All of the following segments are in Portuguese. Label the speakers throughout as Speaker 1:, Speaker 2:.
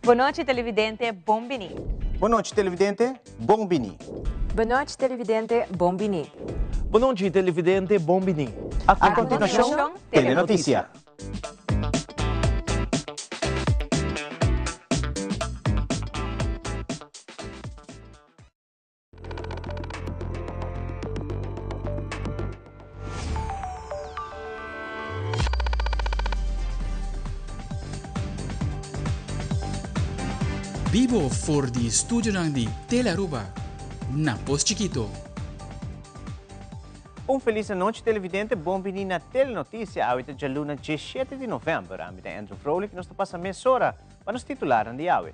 Speaker 1: Boa noite, televidente. Bombini.
Speaker 2: Boa noite, televidente. Bombini.
Speaker 3: Boa noite, televidente. Bombini.
Speaker 4: Boa noite, televidente. Bombini.
Speaker 2: A continuação, Telenotícia.
Speaker 5: Vivo for di studio di Telaruba, na Pos Chiquito.
Speaker 2: Feliz noite, televidente. Bombini na Telenotícia. Awit de luna 17 de novembro. Amita Andrew Frolik nos passa mesora para nos titular de awe.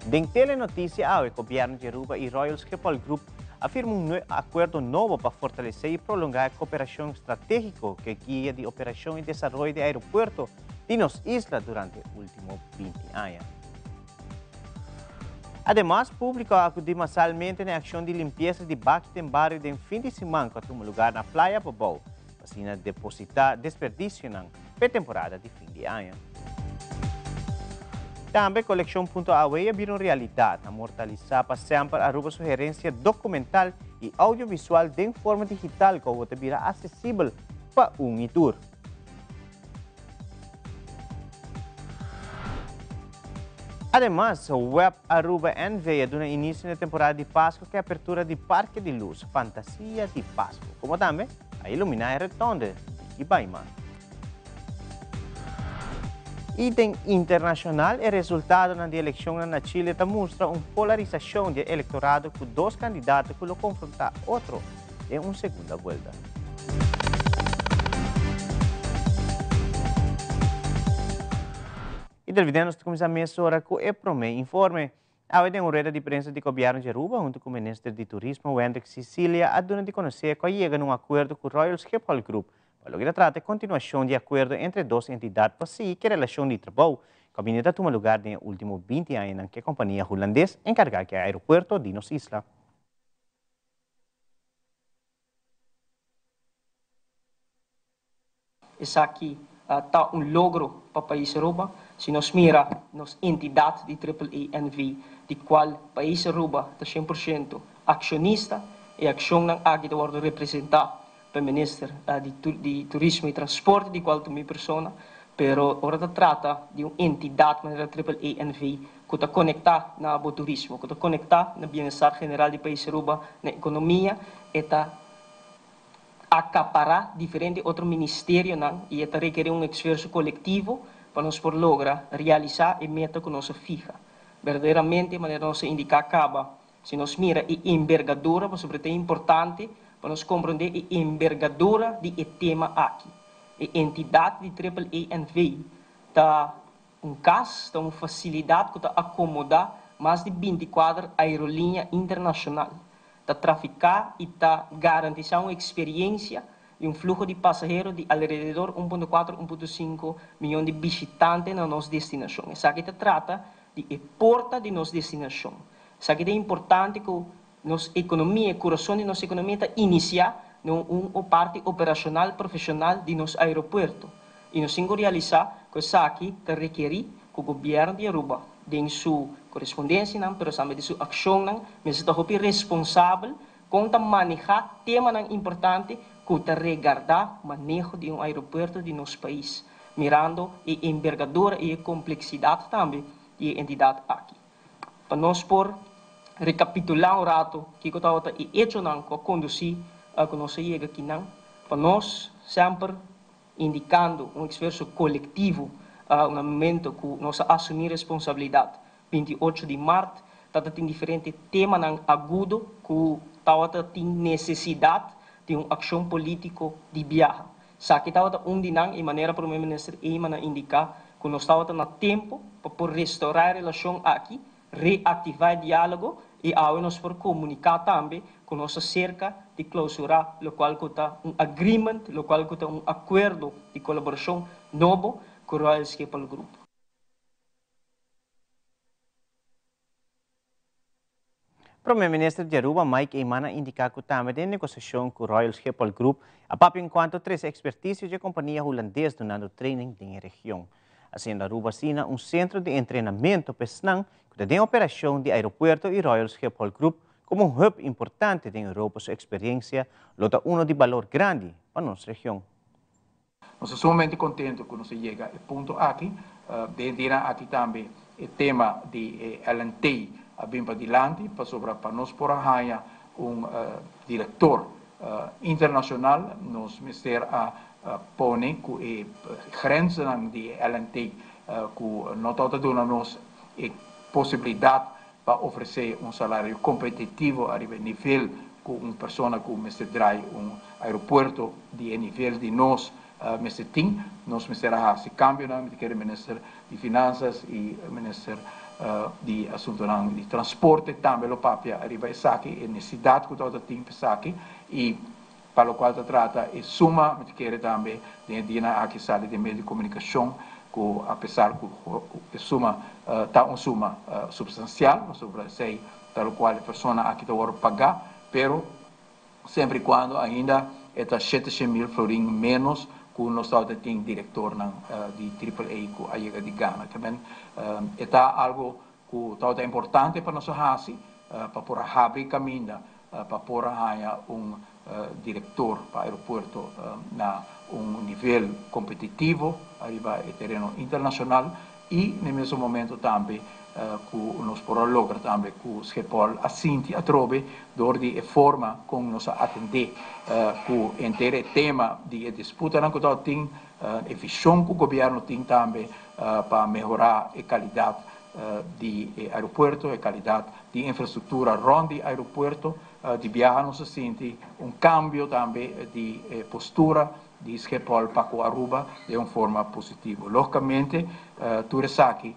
Speaker 2: Den Telenotícia, awe, governo de Aruba e Royal Schiphol Group afirmam um acordo novo para fortalecer e prolongar a cooperação estratégica que guia de operação e desenvolvimento de aeroporto de nos isla durante os últimos 20 anos. Además, público acudiu massalmente na ação de limpeza de baques em barrio de fim de semana que um lugar na Playa Bobou, para depositar desperdício na temporada de fim de ano. Também, Collection.awe viram realidade, a mortalizar para sempre a Aruba sugerência documental e audiovisual de forma digital que vai virar acessível para tour. Además, o Web Aruba NV dá início na temporada de Páscoa, que é a abertura de Parque de Luz, Fantasia de Páscoa, como também a iluminar a retonda de Ibaima. Item internacional é resultado da eleição na Chile que mostra uma polarização de eleitorado com dois candidatos que lo confrontam outro em uma segunda volta. E televidentes, começamos agora com o Prome Informe. Há uma rueda de prensa de governo de Aruba, junto com o ministro de Turismo, Wendrick Sicilia, a dona de conhecer que chega num acordo com o Royal Schiphol Group, para que trata a continuação de acordo entre duas entidades para si que a relação de trabalho que a toma lugar nos últimos 20 anos em que a companhia holandesa encarga que o aeroporto de nos isla.
Speaker 6: Esse aqui está logro para o país Aruba. Se nós mira nos entidade de AAA-NV, de qual o país Aruba está 100% acionista e a ação não há que representar pelo ministro de Turismo e Transporte, de qual também persona, pero ora trata de uma entidade maneira AAA-NV que está conectada na turismo, que está conectada no bem-estar general do país Aruba, na economia, e está acaparar diferentes outros ministérios e está requerer um esforço coletivo para nós por lograr realizar a meta que nós fija. Verdadeiramente, maneira nós indicar acaba, se nós mira a envergadura, é importante para nós compreender a envergadura do tema aqui. A entidade de AAA-NV está caso, está uma facilidade que está acomodar mais de 24 aerolíneas internacionais. Está traficar e está garantir uma experiência de um fluxo de passageiros de alrededor 1,4 1,5 milhões de visitantes na nossa destinação. Isso aqui trata de a porta de nossa destinação. Isso aqui é importante que nossa economia, o coração de nossa economia está iniciar uma parte operacional profissional de nosso aeroporto. E nós temos que realizar que isso aqui está requerir que o governo de Aruba, em sua correspondência, mas também de sua ação, mas está responsável com manejar tema importante que está regardar o manejo de um aeroporto de nosso país, mirando a envergadura e a complexidade também da entidade aqui. Para nós por recapitular um rato que eu estava hecho que conduzir a que nós chega aqui para nós sempre indicando um esforço coletivo no momento que nós assumimos responsabilidade. 28 de março, tem diferentes temas agudos que tem necessidade de uma ação política de viagem. Só que de de maneira para o ministro indicar que nós estamos no tempo para restaurar a relação aqui, reativar o diálogo e agora nós por comunicar também com nossa cerca de clausurar, o qual está agreement, o qual está acordo de colaboração novo com o Royal Schiphol Group.
Speaker 2: O primeiro-ministro de Aruba, Mike Eimana, indica que também tem negociação com o Royal Schiphol Group, a papo enquanto 3 expertícios de companhia holandesa donando training na região. Hacienda Aruba sina um centro de treinamento pesnang que tem operação de aeropuerto e Royal Schiphol Group como um hub importante em Europa. Sua experiência lota de valor grande para nossa região.
Speaker 7: Nós estamos sumamente contentes quando se chega ao ponto aqui, dentro aqui também o tema de LNT bem para adiante, para nós por arranhar diretor internacional, nós mister a pone com grenzen de LNT, que nós todos nós possibilidade para oferecer salário competitivo a nível com uma pessoa que mister drai aeroporto de nível de nós Mr. Ting, nós misterá se cambio na Ministério de Finanças e Ministério de Assuntos de Transporte também o papel arriba aqui a necessidade que todo tem aqui e para o qual se trata e suma que também de aqui sala de meio de comunicação que apesar que suma tá suma substancial sobre sei tal qual a pessoa aqui deve pagar, pero sempre quando ainda está 700.000 florins menos que nós temos diretor de AAA que a chega de Ghana. Também é algo que é importante para nós para por abrir caminho para por ganhar diretor para o aeroporto na nível competitivo arriba o terreno internacional e no mesmo momento também que nós podemos lograr também que o Schiphol assinti a trove de forma como nós atender que inteiro tema de disputa na que tem a visão que o governo tem também para melhorar a qualidade de aeroporto, a qualidade de infraestrutura rond o aeroporto, de viajar nós sente cambio também de postura de Schiphol para o Aruba de uma forma positiva. Logicamente, Turesaki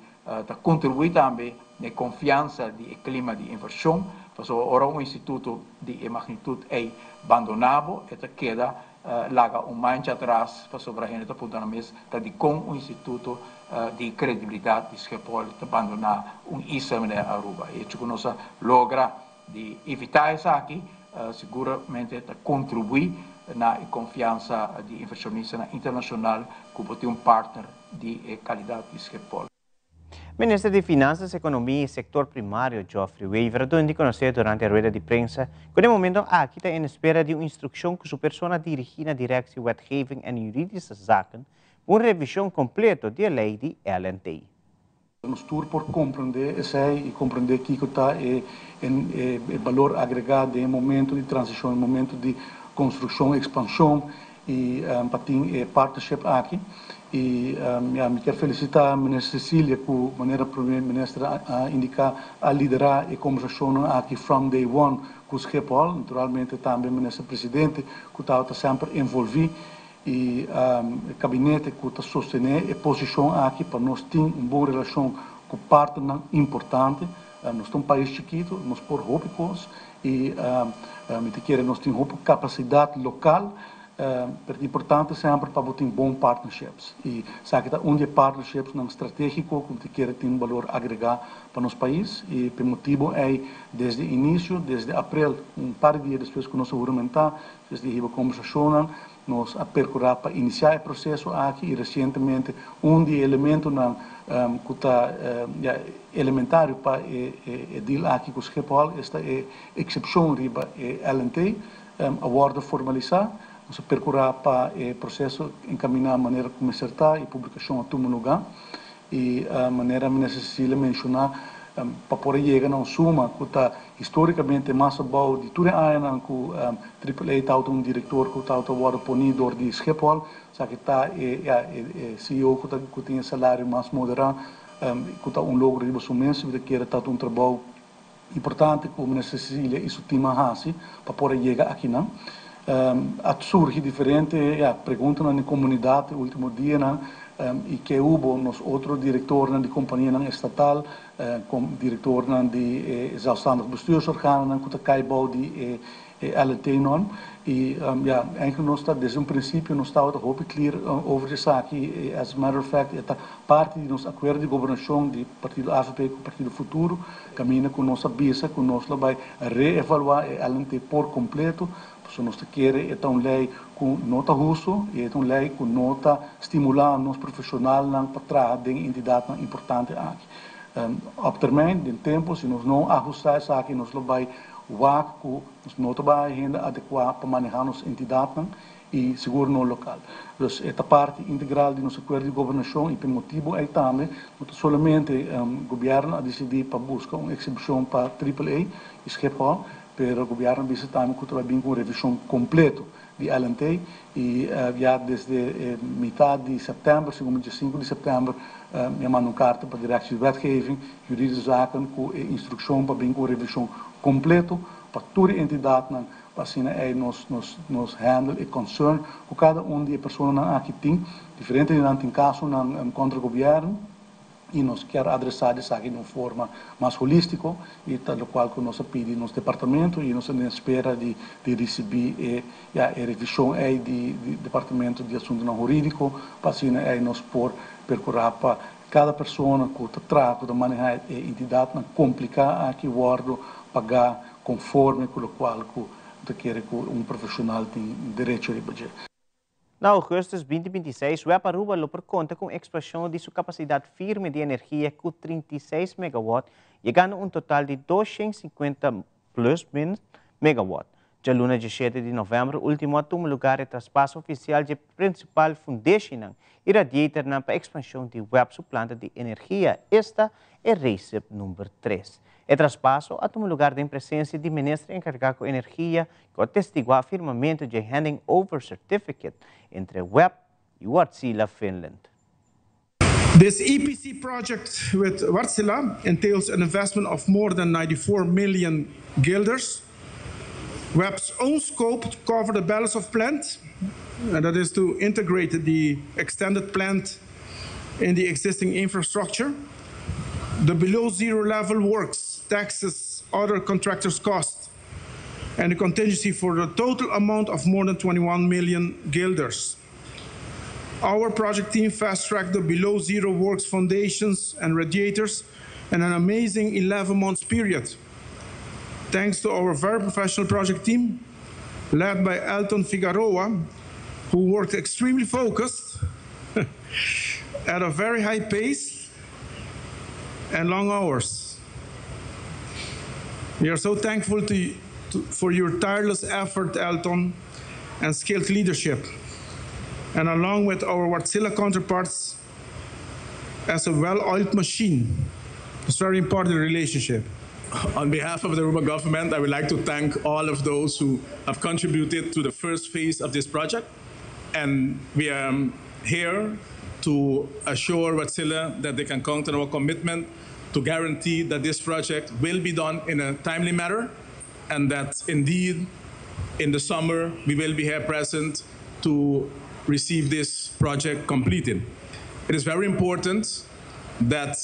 Speaker 7: contribui também na confiança do clima de inversão, porque agora instituto de magnitude é abandonado, e queda lá mancha atrás para a gente apontar na mesa, com instituto de credibilidade de Schiphol abandonar isso na Aruba. E que nós logra de evitar isso aqui, seguramente contribui na confiança de inversionista internacional que pode ter partner de qualidade de Schiphol.
Speaker 2: Ministro de Finanças, Economia e Sector Primário, Geoffrey Weaver, donde conheceu durante a rueda de prensa que no momento aqui está em espera de uma instrução que sua pessoa dirige na Directie Wetgeving en Juridische Zaken uma revisão completa da lei de LNT.
Speaker 8: Nos tour por compreender e compreender que está o valor agregado em momento de transição, em momento de construção, expansão e para ter partnership aqui. E me quero felicitar a ministra Cecília por maneira primeira-ministra a indicar a liderar a conversação aqui from day one com o Schiphol, naturalmente também a ministra presidente que está sempre envolvido e o gabinete que está sustentando a posição aqui para nós ter uma boa relação com o partner importante. Nós somos um país chiquito, nós por roupas e nós temos capacidade local. É importante sempre para ter bons partnerships e sabe que onde partnerships não estratégico que quer ter um valor agregado para nosso país e por motivo é desde o início, desde abril, par de dias depois que nós juramentar, desde a conversação nós a percorrer para iniciar o processo aqui e recentemente de elemento que está elementar para o deal aqui com o Schiphol esta é exceção riba LNT acordo formalizar nós percorrer para o processo encaminhar a maneira como acertar e publicação a todo lugar e a maneira necessária mencionar para poder chegar a uma suma que está historicamente mais bom de toda a área que o AAA está diretor que está agora ponido de Schiphol, sabe que está CEO que tem salário mais moderado, que está logro de sumenso, que está trabalho importante que o ministro Cecília e seu time fazem para poder chegar aqui não. Surge diferente pergunta na comunidade o último dia e que houve nos outro diretor de companhia estatal como diretor de zelfstandig bestuursorganen que cai bal de LT non e eigenlijk nós está desde princípio nós está hoop clear over isso aqui as a matter of fact esta parte de nosso acordo de governação de partido AFP com o partido futuro caminha com nossa bisa com nós vai reevaluar LT por completo So nós queremos é um lei com nota russo e é um lei com nota estimular nos profissionais para trás de entidade importante aqui. Op termijn, in tempo, se nós não ajustar isso aqui, nós vai com nós vai ainda adequar para manejar nossa entidade e seguro no local. Então, esta parte integral de nosso acordo de governação e pelo motivo é também, não somente o governo a decidir para buscar uma exibição para AAA e Schiphol, pero o governo disse também que vai vir com revisão completa de LNT e já desde metade de setembro, segundo dia 5 de setembro, me mandam carta para a direção de wetgeving, juridische zaken, com instrução para vir com revisão completa para toda a entidade, para assim nos handle e concern com cada de pessoas aqui tem, diferente de em caso contra o governo, e nós queremos adressar isso aqui de uma forma mais holística, e tal qual que nós pedimos no departamento, e nós espera de receber a revisão do departamento de assunto não jurídico, para assim nós por percorrer para cada pessoa que trata de manejar a entidade complicada aqui o pagar conforme com o qual que quer que profissional tem direito de budget.
Speaker 2: Na agosto de 2026, o Aruba por conta com a expansão de sua capacidade firme de energia com 36 MW, chegando a um total de 250 plus MW. Já luna 17 de novembro, último tomou lugar o traspasso oficial de principal foundation e radiator para a expansão de web planta de energia. Esta é RECEP número 3. O traspasso tomou lugar em presença do ministro encarregado de energia, que atestigou o firmamento de handing over certificate entre web e Wärtsilä, Finland.
Speaker 9: This EPC project with Wärtsilä entails an investment of more than 94 million guilders. Web's own scope to cover the balance of plant, and that is to integrate the extended plant in the existing infrastructure. The below zero level works, taxes, other contractors' costs, and the contingency for the total amount of more than 21 million guilders. Our project team fast-tracked the below zero works foundations and radiators in an amazing 11 months period. Thanks to our very professional project team, led by Elton Figueroa, who worked extremely focused at a very high pace and long hours. We are so thankful for your tireless effort, Elton, and skilled leadership. And along with our Wärtsilä counterparts, as a well-oiled machine. It's a very important relationship.
Speaker 10: On behalf of the Aruba government, I would like to thank all of those who have contributed to the first phase of this project. And we are here to assure Wärtsilä that they can count on our commitment to guarantee that this project will be done in a timely manner, and that indeed in the summer we will be here present to receive this project completed. It is very important that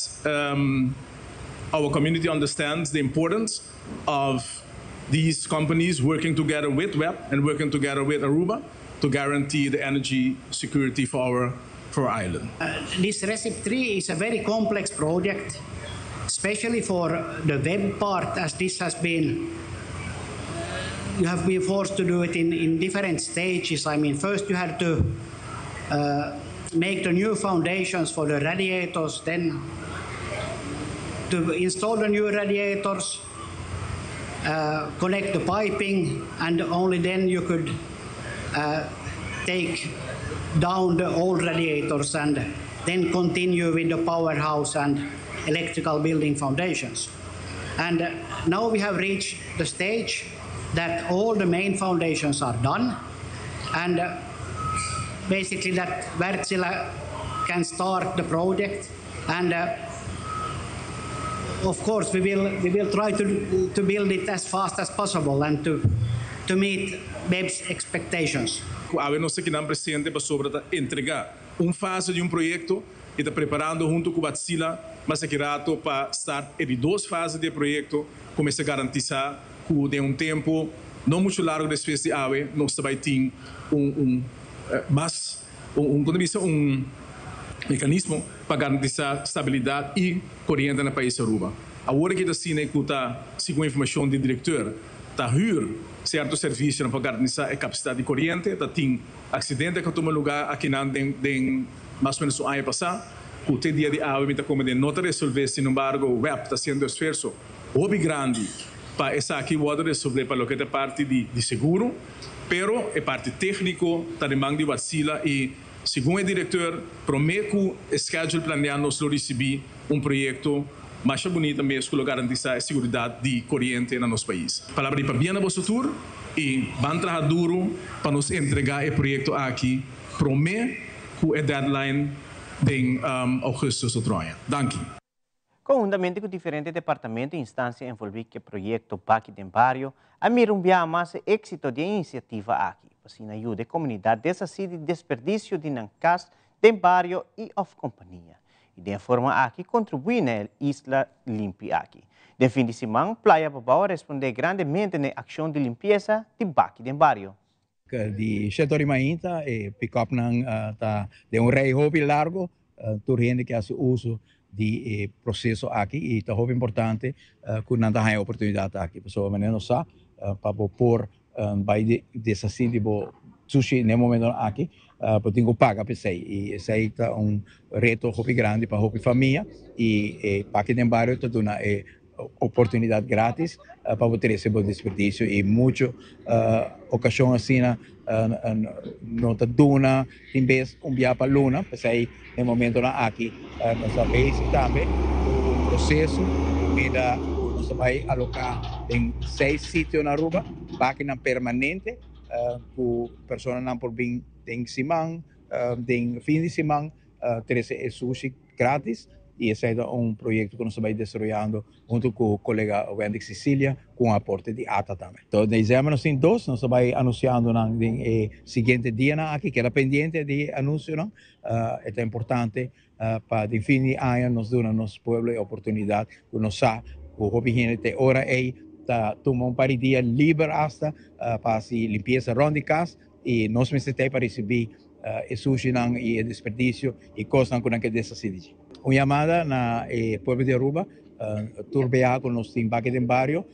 Speaker 10: our community understands the importance of these companies working together with WEP and working together with Aruba to guarantee the energy security for our island.
Speaker 11: This RECEP 3 is a very complex project, especially for the web part, as this has been, you have been forced to do it in different stages. I mean, first you had to make the new foundations for the radiators, then to install the new radiators, connect the piping, and only then you could take down the old radiators and then continue with the powerhouse and electrical building foundations. And now we have reached the stage that all the main foundations are done, and basically that Wärtsilä can start the project. And of course, we will try to build it as fast as possible and to meet BEP's expectations.
Speaker 10: A nossa aqui não presente para sobre entregar fase de projeto e está preparando junto com o Wärtsilä, mas aqui rato para estar em duas fases de projeto, começa a garantir que de tempo não muito largo de espécie de ave, nós também tem mecanismo para garantir estabilidade e corrente no país Aruba. Agora que está sendo que está, segundo a informação do diretor, está certo serviço para garantir a capacidade de corrente. Tem acidente que toma lugar aqui mais ou menos o ano passado. O dia de água está como de não resolver, sin embargo, o web está sendo esforço muito grande para essa aqui resolver para o que é parte de seguro, pero é parte técnico, está de mão de vacila e segundo o diretor, promete que o schedule planeado nós receber projeto mais bonito mesmo que garantir a segurança de corrente no nosso país. Palavra para bem no vosso futuro e vamos trabalhar duro para nos entregar o projeto aqui, promete que o deadline em agosto do ano. Danke.
Speaker 2: Conjuntamente com diferentes departamentos e instâncias envolvidas no projeto Baki do Barrio, a mirumbia mais êxito da iniciativa aqui, para ajudar a comunidade dessa cidade de desperdício de nancas, do barrio e of companhia. E de forma aqui contribui na isla limpa aqui. De fim de semana, Playa Babao responde grandemente na ação de limpeza de Baki do Barrio.
Speaker 12: Di setor mainta pick up de rei hobby largo turrende que hace uso de processo aqui e tá hobby importante que não tem oportunidade aqui pessoa maneira sa para por vai dessa city sushi no momento aqui para tenho paga para sei e sei tá reto hobby grande para hobby família e Baki do Barrio tá dando oportunidade grátis para ter esse bom desperdício e muitas ocasiões assim não está duna em vez via para luna para sair no momento aqui nós sabemos também o processo ainda nós vai alocar em 6 sítios na Aruba máquina permanente que pessoas não por vir em semana em fim de semana ter esse sushi grátis. E esse é projeto que nós estamos desenvolvendo junto com o colega Wendy Cecília, com o aporte de ATA também. Então, dezembro nós temos 2, nós estamos anunciando no seguinte dia aqui, que era pendente de anúncio. É importante para, de fim de ano, nós damos ao nosso povo a oportunidade, que nós sabemos, o hobby tem hora aí, tomar par de dias livre hasta para se limpeza ronda de casa, e nós precisamos para receber o sushi e o desperdício e coisas que dessa cidade. Uma chamada na povo de Aruba, turbea com nós em Baki do Barrio,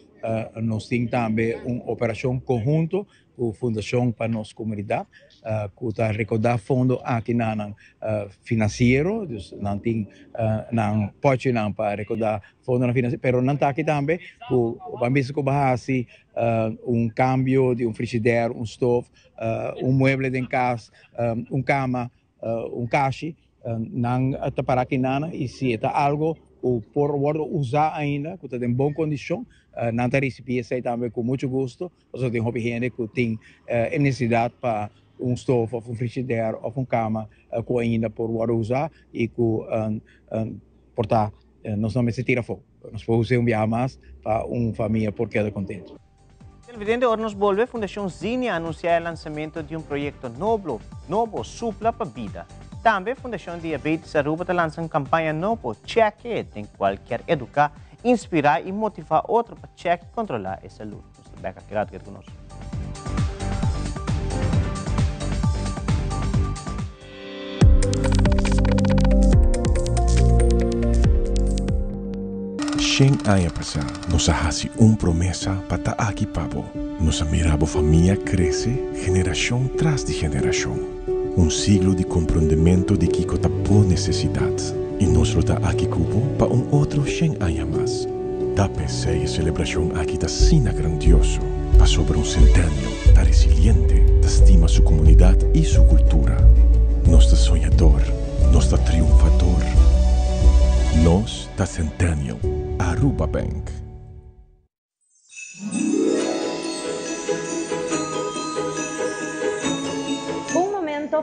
Speaker 12: nós temos também uma operação conjunta com a Fundação para a nossa comunidade, que está recordando fundo aqui na financeiro, não tem não pode não para recordar fundo na financeiro, mas não está aqui também, vamos que cambio de frigideiro, stove, mueble de casa, cama, caixa. Não está para aqui nada e se está algo o por usar ainda que está em boa condição não está receber isso também com muito gosto porque tem hobby gente que tem necessidade para stove ou frigideiro ou cama que ainda por usar e que portar nós não se tira fogo nós podemos usar mais para uma família porque é contente.
Speaker 2: Televidente, hoje nos volve a Fundação Zini a anunciar o lançamento de projeto novo supla para a vida. Também a Fundação Diabetes Aruba está lançando campanha nova Check It, em qualquer educar, inspirar e motivar outros para check e controlar a saúde. Beca, quedado aqui conosco.
Speaker 13: Shen aya pasa, nos hace promesa para estar aquí pavo. Nos miraba familia crece, generación tras de generación. Siglo de compreendimento de que está por necesidad. Y nos lo da aquí cubo para otro Shen aya más. Da pensei a celebración aquí está sina grandioso. Pa sobre centenio, está resiliente, está estima su comunidad y su cultura. Nos está soñador, nos está triunfador. Nos está centenio. Aruba Bank.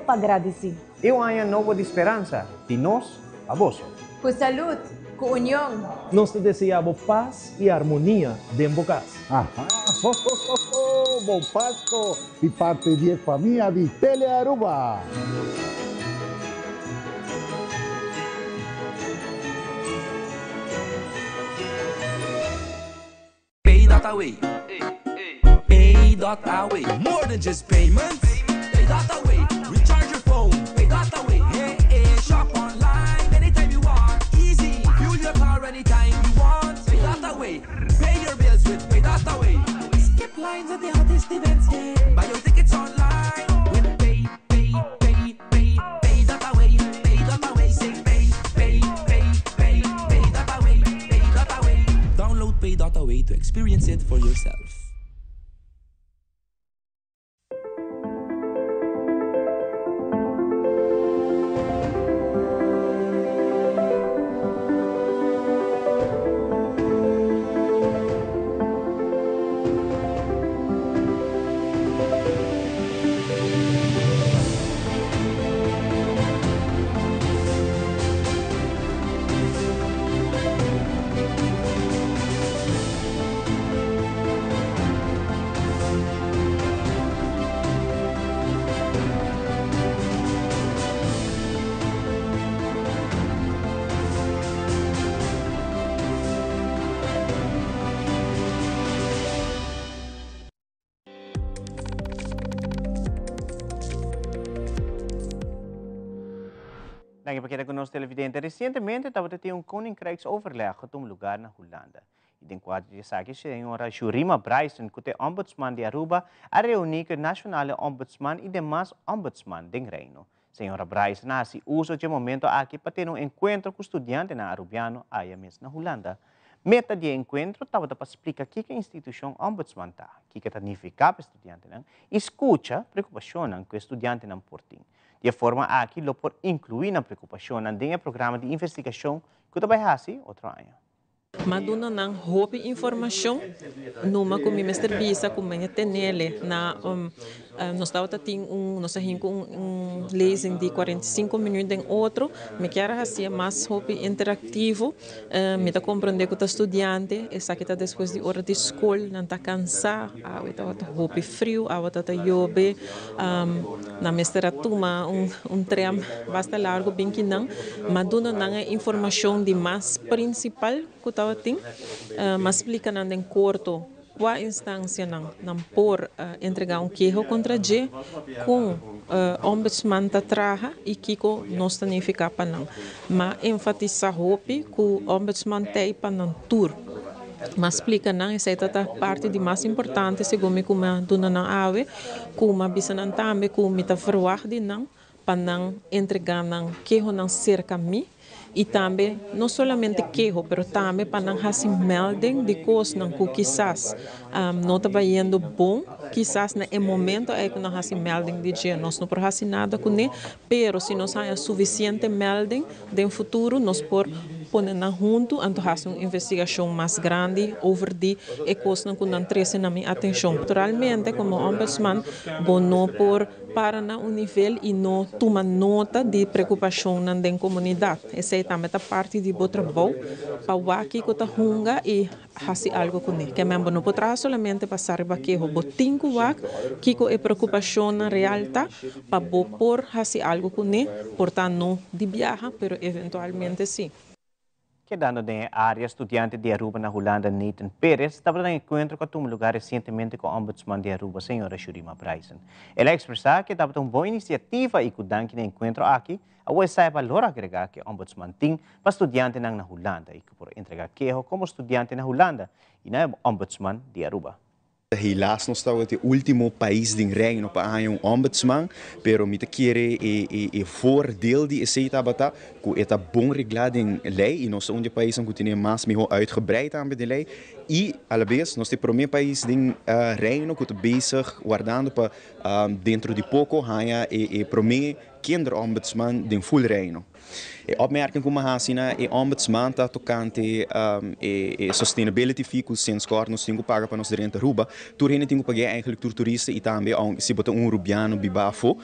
Speaker 3: Para agradecer.
Speaker 2: E um ano novo de esperança, de nós a vós.
Speaker 3: Com saúde, com união.
Speaker 4: Nós te desejamos paz e harmonia dentro de casa.
Speaker 14: Bom Páscoa de parte de família de Telearuba.
Speaker 15: Pay.Away. Pay.Away. More than just payments. Pay.Away. Recharge your phone. Pay.Away. Hey, shop online anytime you want. Easy. Fuel your car anytime you want. Pay.Away. Pay your bills with Pay.Away. Skip lines at the hottest
Speaker 2: Dank je para conosco televidente. Recentemente estava tendo um koninkrijksoverleg op lugar na Holanda. E den quadro de saque, a senhora Shurima Bryson, que é ombudsman de Aruba, a reunir com o nacional ombudsman e demais ombudsman do reino. Senhora Bryson se usa de momento aqui para ter um encontro com estudantes na arubiano, aí mesmo na Holanda. Meta de encontro estava para explicar o que a instituição ombudsman está, o que significa para estudante, escuta preocupação que o estudante não portem. De forma aqui, lo por incluir na preocupação no programa de investigação que também faz outro ano.
Speaker 16: Maduna nang hopi informação numa com Mr. Bisa com minha tenele na nós estava tendo nós lezing de 45 minutos em outro me quero fazer mais hopi interativo me tá compreender que o estudante essa que tá depois de hora de escola não tá cansado tá hopi frio tá yobe na mestra tuma trem bastante largo bem que não Maduna nang informação de mais principal que estava tendo mas explica não em curto qual instância não por entregar queixa contra G com ombudsman ta traha e que não significa para não mas enfatiza hopi que o ombudsman tem para não tour mas explica não essa é a parte de mais importante segundo como dona não ave como bisa não também como ta verwacht de não para não entregar não queixa não cerca me e também não somente queijo, mas também para não fazer melding de coisas que quizás não está indo bom, quizás no momento é que não fazer melding de dia, nós não podemos fazer nada com ele, mas se nós temos suficiente melding no futuro, nós podemos pôr junto, então fazer uma investigação mais grande over de coisas que não trazem na minha atenção. Naturalmente, como ombudsman, vou não por para um nível e não tomar nota de preocupação na comunidade. Essa é também a parte de o trabalho para o aqui que está hunga e fazer algo com ele. Que mesmo não pode somente passar para que o botinho que é preocupação na realidade para por fazer algo com ele, portanto não de viajar, mas eventualmente sim.
Speaker 2: Quedando na área estudante de Aruba na Holanda, Nathan Pérez, estava em encontro com um lugar recentemente com o ombudsman de Aruba, senhora Shurima Bryson. Ela expressou que estava uma boa iniciativa e que danke no encontro aqui, a USA valor agregar que o ombudsman tem para estudante na Holanda e que por entregar queijo como estudante na Holanda e na ombudsman de Aruba.
Speaker 17: Helaas nós estamos no último país do reino para ter ombudsman, pero me querer voordeel die esse tabata, que é bom reglado em lei e nós onde país que tem mais melhor uitgebreid aan de lei e alvez nós temos o primeiro país do reino que está bezig guardando para dentro de pouco há primeiro kinderombudsman do full reino. Opmerking como hasina e ombudsman tá tocante sustainability ficus sinds kort nos tingo paga para nos rente Aruba turine tingo pagar eigenlijk tur turista e também se botar rubiano bibafo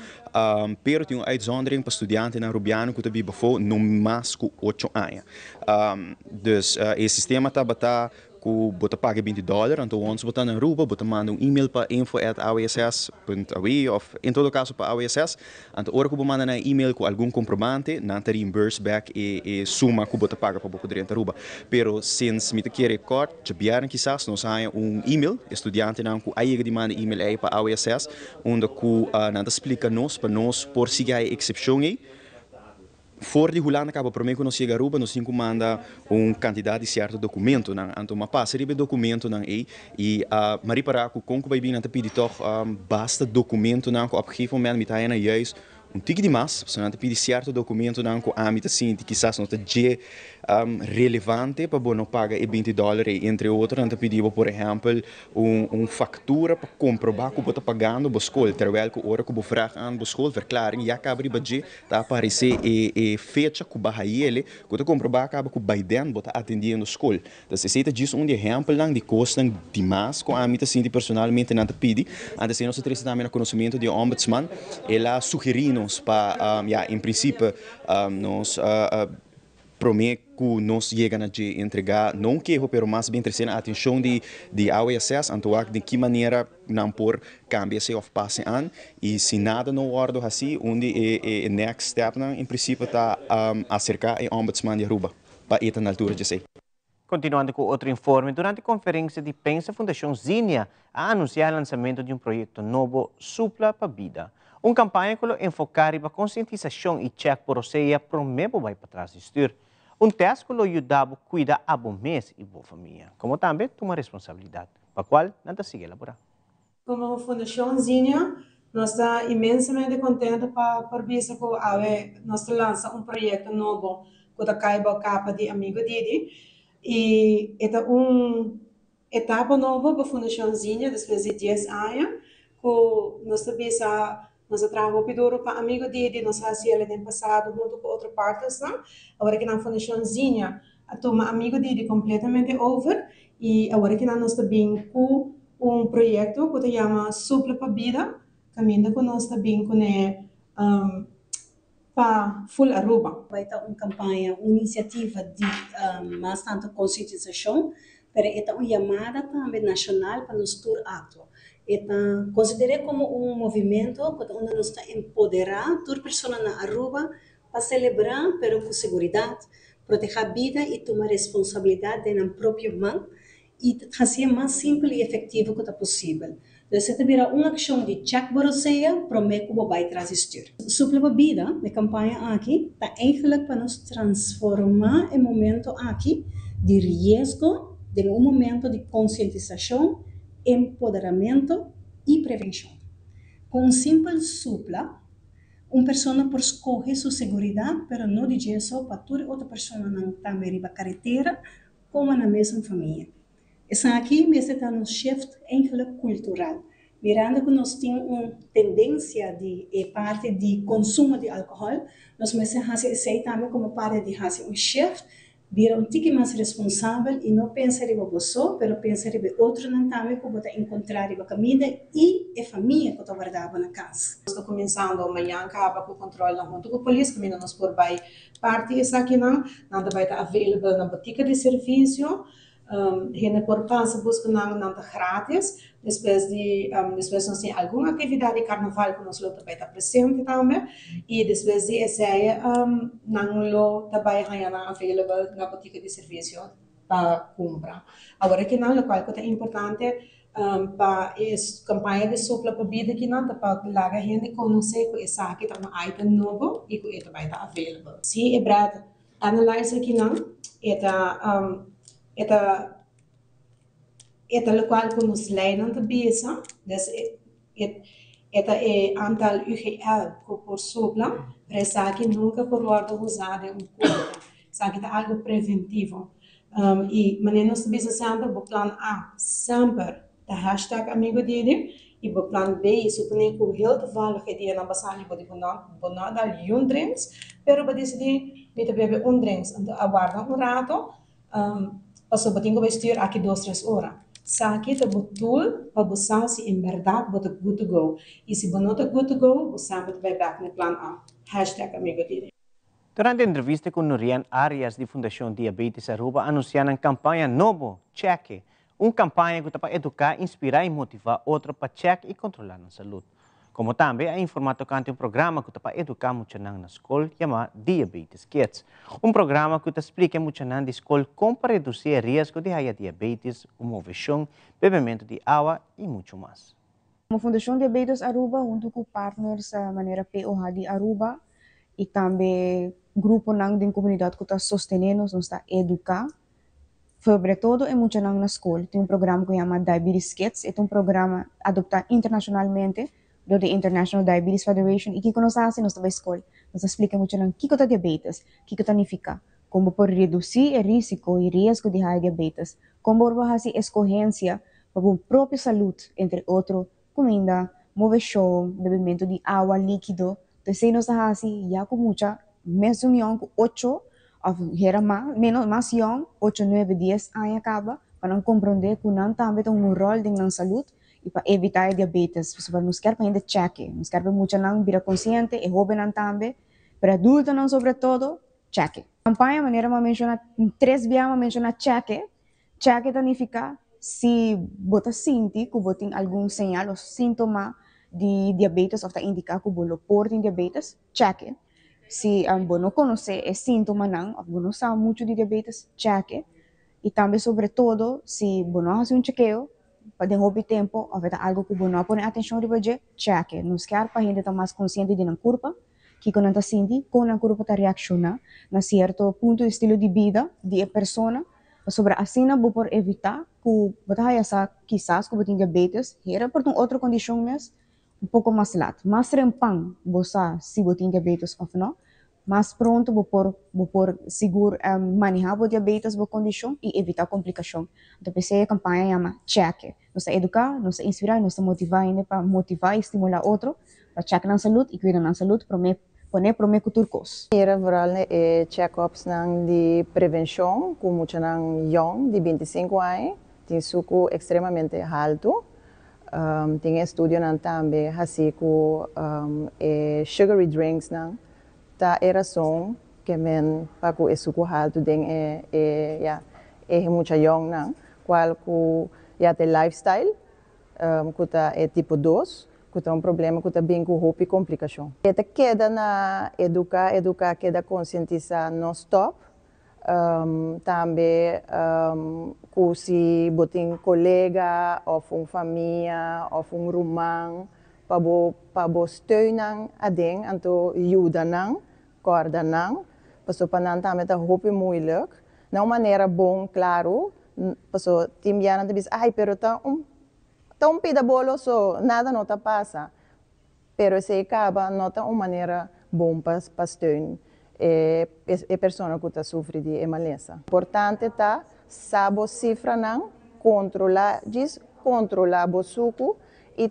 Speaker 17: pero tingo uitzondering para estudiante na rubiano que tá bibafo no mais que 8 anos dus e sistema tá bata que bota paga $20, então onde botar na Aruba, bota manda e-mail para info@aoss.aw of em todo caso para AOSS, então hora que bota manda na e-mail com algum comprovante, não te reimburse back e suma que bota paga para poder entrar Aruba. Pero since me te quer record, já vieram quizás nós há e-mail, estudante não que aí que manda e-mail aí para AOSS, onde que não te explica nos para nós por seguir a excepção aí. Fora de Holanda, acaba por mim que nós chega a Aruba, nós manda quantidade de certo documento, então uma passa de documento e Maria Paraco com que vai vir na pedir toch basta documento não que op een gegeven moment met hij na juist tique demais, se não te pedir certo documento não que a mita sim que quizás não te relevante para não pagar $20 entre outros, não te pedir por exemplo factura para comprovar que você pagando a escola, terwijl que hora que você vraag aan a escola, verklaring, já acaba de budget, tá aparecer fecha que vai ele, que você comprovar acaba que vai dentro, você atendendo a escola. Então se você diz exemplo de custos demais com a mita sim personalmente não te pedir, antes de nós termos também o conhecimento de ombudsman, ela sugeriu para, em princípio, nós promete que nós chegamos a entregar, não queijo, mas mais bem trazer a atenção de AOSS, então de que maneira não por cambiar se of passe an e se nada não ordem assim, onde é next step, em princípio, está acercar o ombudsman de Aruba, para ir na altura de ser.
Speaker 2: Continuando com outro informe, durante a conferência de Pensa, a Fundação Zinha a anunciar o lançamento de um projeto novo Supla para a Vida. Uma campanha que enfocar para conscientização e check por você promete vai para trás de estudo. Teste que ajudava a cuidar a bom mês e boa família, como também toma responsabilidade, para a qual não está seguindo elaborar.
Speaker 18: Como Fundação Zinha, nós estamos imensamente contentes por ver que nós lançamos projeto novo que está caindo a capa de Amigo Didi. E é etapa nova para a Fundação Zinha, depois de 10 anos, que nós estamos nós trabalhamos para Amigo Didi, nós fazíamos no passado junto com outras partes, não? Agora que na Fundação Zinha, a turma Amigo Didi completamente over, e agora que nós estamos com projeto que se chama Supla para Vida, caminho que nós estamos com para Full Aruba.
Speaker 19: Vai ter uma campanha, uma iniciativa de bastante conscientização, mas é uma chamada também nacional para nós ter ato. Então, considere como um movimento onde nós está empoderar toda pessoa na Aruba para celebrar, pero com segurança, proteger a vida e tomar responsabilidade na própria mão e fazer mais simples e efetivo que possível. Então, se tiver uma ação de check boroseia, promete que vai trazer. Supla para vida, a campanha aqui, está eigenlijk para nos transformar em momento aqui de risco, de um momento de conscientização, empoderamento e prevenção. Com um simples supla, uma pessoa pode escolher sua segurança, mas não de isso para toda outra pessoa não também na carretera, como na mesma família. Essa aqui está no shift cultural, mirando que nós temos uma tendência de parte de consumo de álcool, nós começamos a ser também como parte de fazer um shift, vira um tique mais responsável e não pensar em você, mas pensar em outro também que você encontrar em comida e a família que você guardava na casa.
Speaker 18: Estou começando amanhã, acaba com o controle junto com a polícia, que nós por vai parte essa aqui não vai estar available na botica de serviço. Gente por passa busca não grátis, depois nós temos alguma atividade de carnaval que nós vai estar presente também e depois de essa não também vai estar available na botica de serviço para comprar. Agora que não, o qual é importante para a campanha de supla para vida que não para a gente conhecer que essa aqui é um item novo e que vai estar available. Se é brad analyze que não Eta local que nos leiden te besa, dus eta antal UGL por supla, para que nunca por ordem usada um curta, sabe que é algo preventivo. E maneira nós bisa sempre o plano A, sempre da hashtag amigo dele, e o plano B, suponho que o heel de valor que dia na basali pode bonar dar drinks, pero para decidir me beber drinks, então aguarda rato. Passou para ter vestir aqui 2-3 horas. Saki te betul, para você se em verdade você good to go. E se você não está good to go, você vai back no plan A. Hashtag amigo dele.
Speaker 2: Durante a entrevista com Nurian Arias, da Fundação Diabetes Aruba, anunciaram uma campanha nova, Check, uma campanha que para educar, inspirar e motivar outros para check e controlar a saúde. Como também é informado que um programa que para educar muito na escola chamado Diabetes Kids. Programa que explica muito na escola como para reduzir o risco de diabetes, obesidade, bebimento de água e muito mais.
Speaker 20: Como Fundação Diabetes Aruba, junto com partners da maneira POH de Aruba e também grupo da comunidade que está sostenendo, nós está educar, sobretudo é muito na escola. Tem programa que chama Diabetes Kids, é programa adoptado internacionalmente do the International Diabetes Federation e que nós fazemos na escola. Nós explicamos muito o que é diabetes, o que significa, como por reduzir o risco e risco de diabetes, como fazer escolhência para a própria saúde, entre outros, comida, moveção, bebimento de água líquido. Então, se nós fazemos já com muita, mais união com 8, ou menos, mais young, 8, 9, 10 anos acaba, para compreender que não também tem um rol na saúde, e para evitar diabetes, para nos quer para ainda check, nos quer para muito não vir consciente e jovem não também, para adulto não sobretudo, check. Campanha maneira uma menciona 3 vezes uma menciona check significa se você sente que você tem algum sinal ou sintoma de diabetes ou está indicar que você porta diabetes, check. Se você não conhece esse sintoma não, ou você não sabe muito de diabetes, check. E também sobretudo se você não faz chequeo, de hobby tempo, ou algo que não põe atenção de budget, check. Nos quer para a gente estar mais consciente de uma curva, que quando está sentindo, com a curva está reacciona na certo ponto de estilo de vida de pessoa, sobre assim não por evitar que você essa quizás que você tem diabetes, era por uma outra condição mesmo, pouco mais late. Mais rempang você se você tem diabetes ou não, mais pronto por seguro manejar o diabetes a condição e evitar complicação. Então, a campanha chama check. Nos educar, nos inspirar, nos motivar para motivar e estimular outro para check na saúde e cuidar na saúde para poner turcos.
Speaker 21: Era viral é check-ups de prevenção, com muitos young de 25 anos, tem suco extremamente alto. Tem estudo também assim com sugary drinks tá a razão que men para o suco alto tem muito young qual que já tem lifestyle que tá é tipo 2 que tá problema que tá bem com roupa e complicação. Esta queda na educar queda conscientizar não stop. Também que se botem colega ou família ou irmão para steunen a den então ajuda não corda não porque para também tá roupa moeilijk não maneira bom claro porque tem já não diz ai pero tá pida bolo so nada não tá passa pero se acaba não tá uma maneira bom para steunen a pessoa que está sofrendo de emaleza. Importante tá saber cifra não controlar o suco e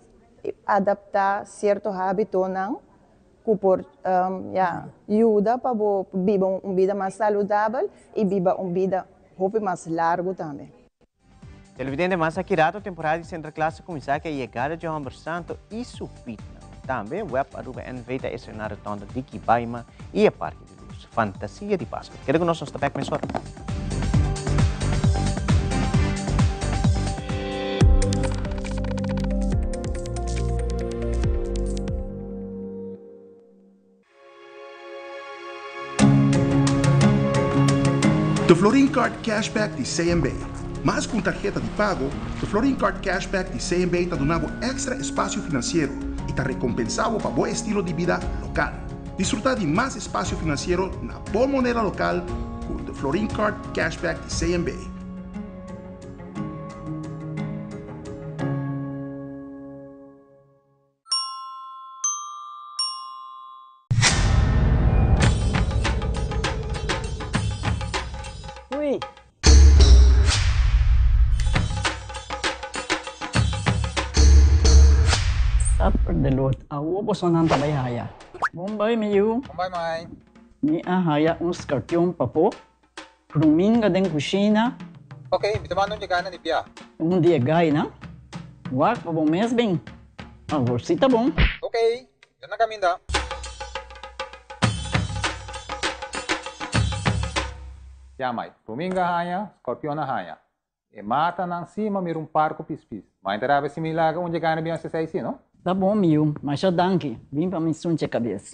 Speaker 21: adaptar certo hábito não que por ajuda para viver uma vida mais saudável e viver uma vida mais larga também.
Speaker 2: Televidente mais akirato temporada de Centro Classe começar que a chegada de Humber Santo e Supitna. Também web Aruba NV da cenário tonda de Kibaima e a Parque de Luz. Fantasia de Páscoa. Quero que nós nos tapek mais hora.
Speaker 22: The Florin Card Cashback de CMB. Mas com tarjeta de pago, the Florin Card Cashback de CMB está dando extra espaço financeiro e está recompensado para bom estilo de vida local. Disfrutar de mais espaço financeiro na boa moneda local com the Florin Card Cashback de CMB.
Speaker 23: Delot, ako po sa nang tabayaya. Bombay, Miyu.
Speaker 24: Bombay, Mai.
Speaker 23: Ni ahaya ang skartyong pa po. Pruming ka din kusina.
Speaker 24: Okay, bitamano niya gana ni Pia.
Speaker 23: Yung di agay na. Wak pa bong mesbing. Ang borsita bong.
Speaker 24: Okay, yan na kami da. Ya, Mai. Pruming ka haya, skorpion na haya. E mata nang sima mirung parko pispis. Mainterava si Milaga onde gana biyan sa saisi, no?
Speaker 23: Tá bom, Miu, mas já danke. Vim para me sunte a cabeça.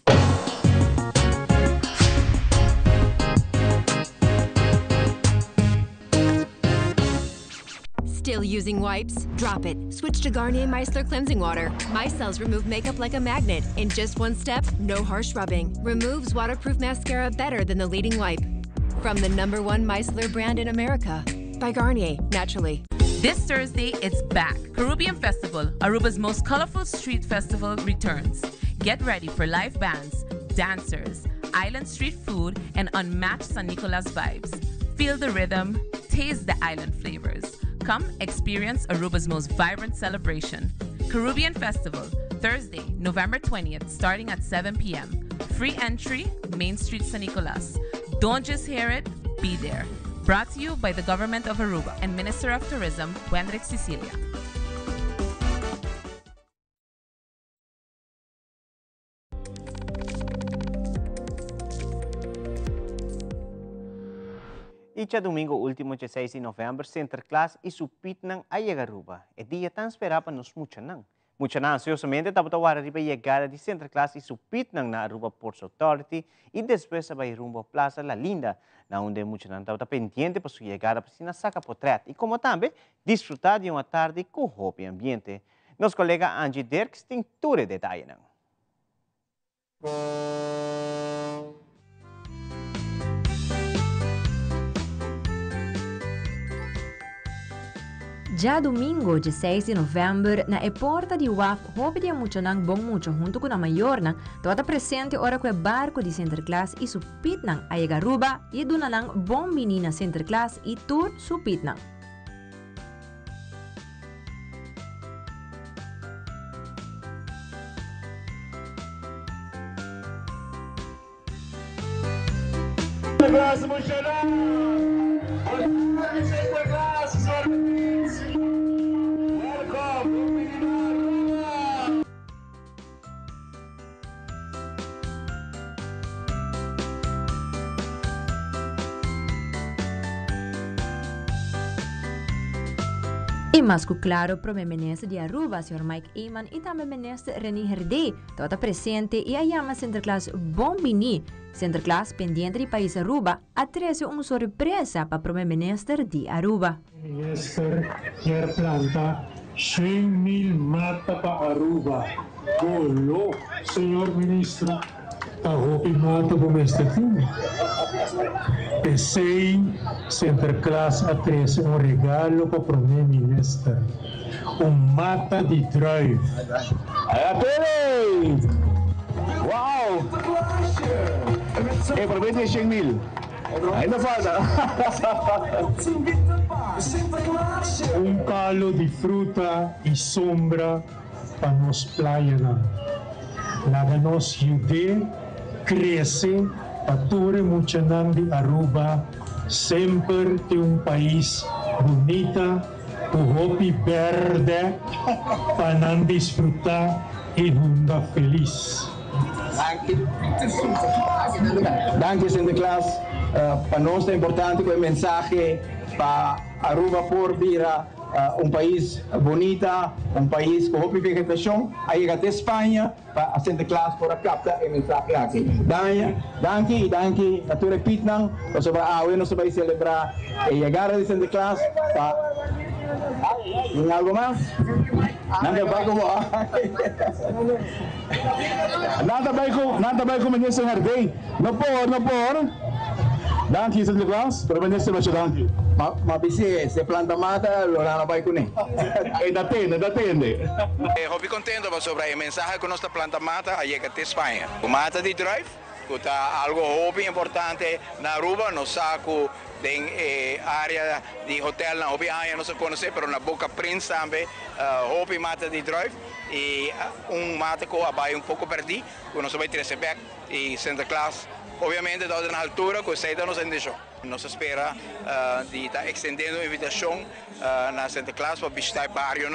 Speaker 25: Still using wipes? Drop it. Switch to Garnier Micellar Cleansing Water. Micelles remove makeup like a magnet. In just one step, no harsh rubbing. Removes waterproof mascara better than the leading wipe. From the #1 micellar brand in America. By Garnier, naturally.
Speaker 26: This Thursday, it's back. Caribbean Festival, Aruba's most colorful street festival, returns. Get ready for live bands, dancers, island street food, and unmatched San Nicolas vibes. Feel the rhythm, taste the island flavors. Come experience Aruba's most vibrant celebration. Caribbean Festival, Thursday, November 20th, starting at 7 p.m. Free entry, Main Street, San Nicolas. Don't just hear it, be there. Brought to you by the Government of Aruba and Minister of Tourism, Wendrick Cecilia.
Speaker 2: Icha domingo último 16 de novembro, Centro Classe e Supitnang ay Aruba. E dia tan esperaban nos mucha nang. Mucha na ansiosamente tapos tawara riba llegada de Sinterklaas e supit ng na Aruba Ports Authority e después sabay rumbo Plaza La Linda, na onde mucha na tapos pendiente para su llegada para sinasaka potret e como também disfrutar de uma tarde com hopi ambiente. Nos colega Angie Dirks tem tudo detalhe nang.
Speaker 1: Já domingo, 16 de novembro, na porta de WAF, hope de mucho nang bom mucho junto com a maior nang, toda presente ora com o barco de Sinterklaas e supit nang Aruba e duna nang bom menina Sinterklaas e tour supit nang. E mas claro, para o ministro de Aruba, Sr. Mike Eman, e também o ministro René Herde, toda presente e a chama Sinterklaas Bombini, Sinterklaas pendiente de país Aruba, atrese uma surpresa para o ministro de Aruba.
Speaker 5: O ministro quer plantar 100.000 mata para Aruba. Golo, senhor ministro, a roupa mata para o mestre. Pensei Sinterklaas atrese regalo para o primeiro-ministro. Mata de drive.
Speaker 14: Até! Wow! Promete 100.000. Ainda falta.
Speaker 5: Calo de fruta e sombra para nos praias. Laga nos jude, cresce, pature mucha de Aruba, sempre tem país bonita, o hopi verde, para desfrutar e hunda feliz.
Speaker 12: Danke Sinterklaas, para nós é importante que o mensagem para Aruba por vira país bonita, país com hopi vegetação, aí até Espanha, para a Sinterklaas por captar o mensagem aqui. Danke, na tua repitnang, sobre a nós vai celebrar a chegada de Sinterklaas para tem algo mais? Nada vai com ministro Herde. Não por. Danke Sinterklaas, para ministro vai danke. Mas se planta mata, lo não vai com ele. Datende.
Speaker 6: Hobby contento sobre a mensagem que nossa planta mata a chega até Espanha. O mata de drive, que está algo hobby importante na Aruba, no saco de área de hotel na hobby área não se conhece, mas na Boca Prince também hobby mata de drive e mata que vai pouco perdido, que nós vai receber e Sinterklaas. Obviamente, dada na altura, que você nos deixou. Nós espera de estar estendendo a invitação na Sinterklaas para visitar o bairro.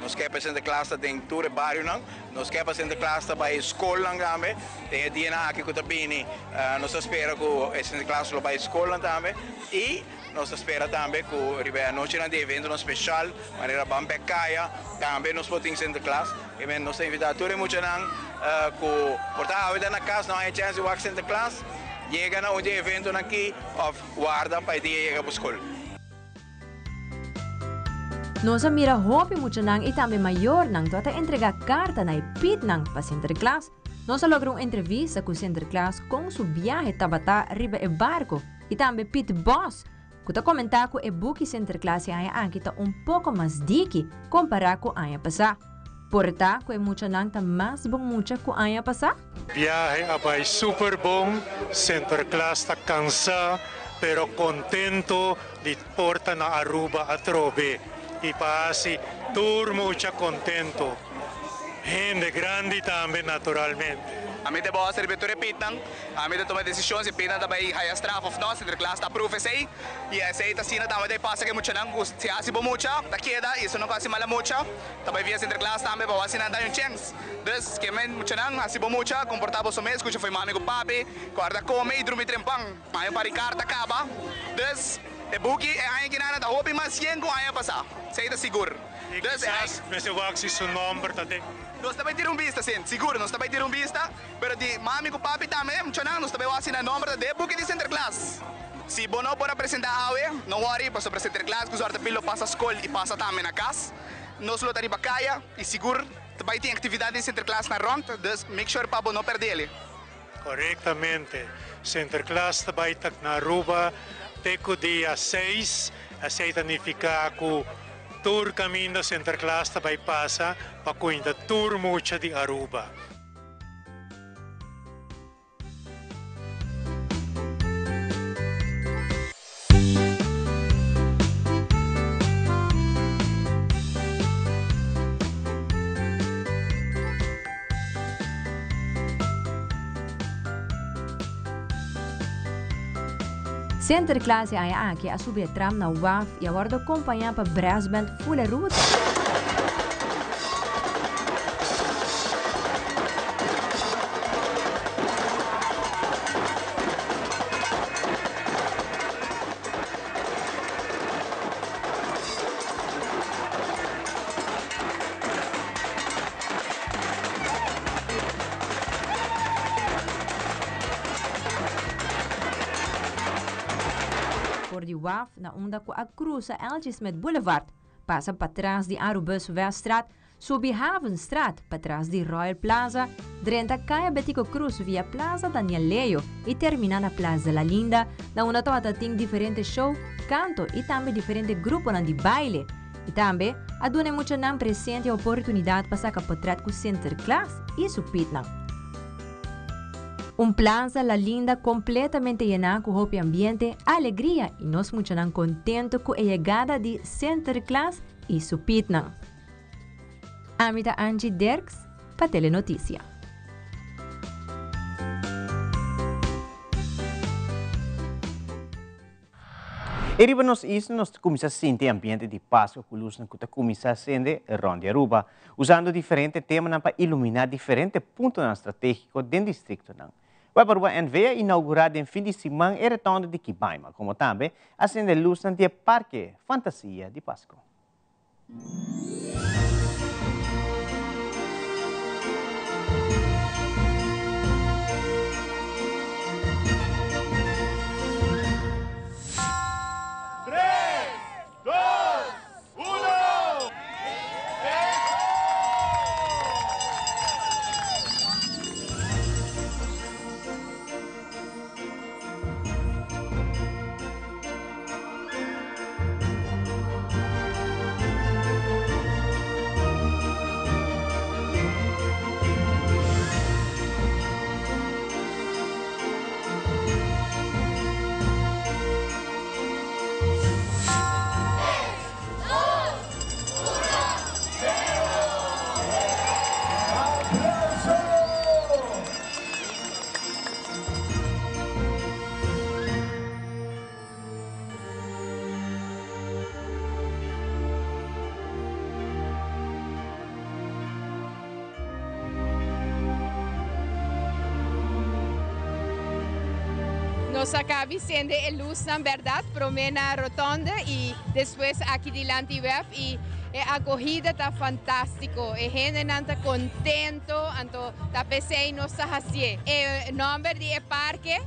Speaker 6: Nós queremos Sinterklaas dentro do bairro. Nós queremos Sinterklaas para a escola também. Tem dia aqui que também nós espera que Sinterklaas vai para a escola também. E nós espera também que a noite de evento especial, maneira bambecaia, também nós podemos Sinterklaas. E nós invitamos todo mundo que portar na casa, não há chance de ir Sinterklaas. Chega na onde evento aqui, guarda para dia chegar para a escola.
Speaker 1: Nós mira hopi mucho nang e também maior nang tota entrega carta na ipit nang pa Sinterklaas. Nós logrou entrevista com Sinterklaas com su viaje tabata riba e barco e também pit boss. Kuta comentar que o buque Sinterklaas e aya ankita pouco mais diki comparar com aya passar. Porta, que é muito nang ta mais bom muito que aya passar?
Speaker 5: Viaje abay super bom, Sinterklaas está cansado, pero contento de porta na Aruba a trove. E pasi, tour muito contento. Gente grande também, naturalmente.
Speaker 7: A mim de boa servidor repitam, a mim de tomar decisões e pena também high staff of nós, Sinterklaas está proof sei, e essa aí tá sina também de passa que muito não se assim bom muito, tá queda isso não quase mal muito, também via Sinterklaas também para assim não tem chance, dus que men muito não assim bom muito, comportava o mesmo, que foi mami com papi, guarda come e dormir trempang, maior para carta acaba, dus E buki e ayan kinana da hopi mas yen kung ayan pasa. Sa ita siguro.
Speaker 5: Quizás me se waxi su nombre tate.
Speaker 7: Nós também tiramos vista, sim. Seguro, nós também tiramos vista. Pero di mami com papi também, nós também vamos assinar nome de buki de center class. Se bono para apresentar awe, não worry, para sobre center class, que os artepilo passa a escola e passa também na casa. Nós lutamos para caia e seguro, também tem atividade de center class na ronda, então make sure para não perder ele.
Speaker 5: Correctamente. Center class também tak na Aruba, teco dia 6, aceita nificar que tour caminho center class também passa, para cuidar tour mucha de Aruba.
Speaker 1: Center classe ay aqui a subir tram na WAF e agora acompanhar para brass band full route. Por de WAF na onda ko a cruza Elgismet Boulevard, passa para trás de Arubus Weststraat, subir Havenstraat para trás de Royal Plaza, drenta caia Betico Cruz via Plaza Daniel Leo e termina na Plaza La Linda, na onda toda tem diferentes show, canto e também diferentes grupos de baile. E também, a dona muita não presente a oportunidade para sacar portrait com Center Class e Supitna. Plaza La Linda completamente llena con hopi ambiente, alegría y nos mucho contento con la llegada de Center Class y Supitna. Amita Angie Derks, para Telenoticia.
Speaker 2: Eriba nos isso nós começamos a sentir ambiente de Páscoa com luz na que começa a acender Ronda Aruba, usando diferentes temas para iluminar diferentes pontos estratégicos dentro do distrito. O Aruba NVA inaugurado em fim de semana e retorno de Kibaima, como também acender luz no Parque Fantasia de Páscoa.
Speaker 3: Nos acaba siendo el luz, en verdad, promena rotonda y después aquí delante web y la acogida está fantástico. La gente está contento, anto está pensando no está haciendo. El nombre del parque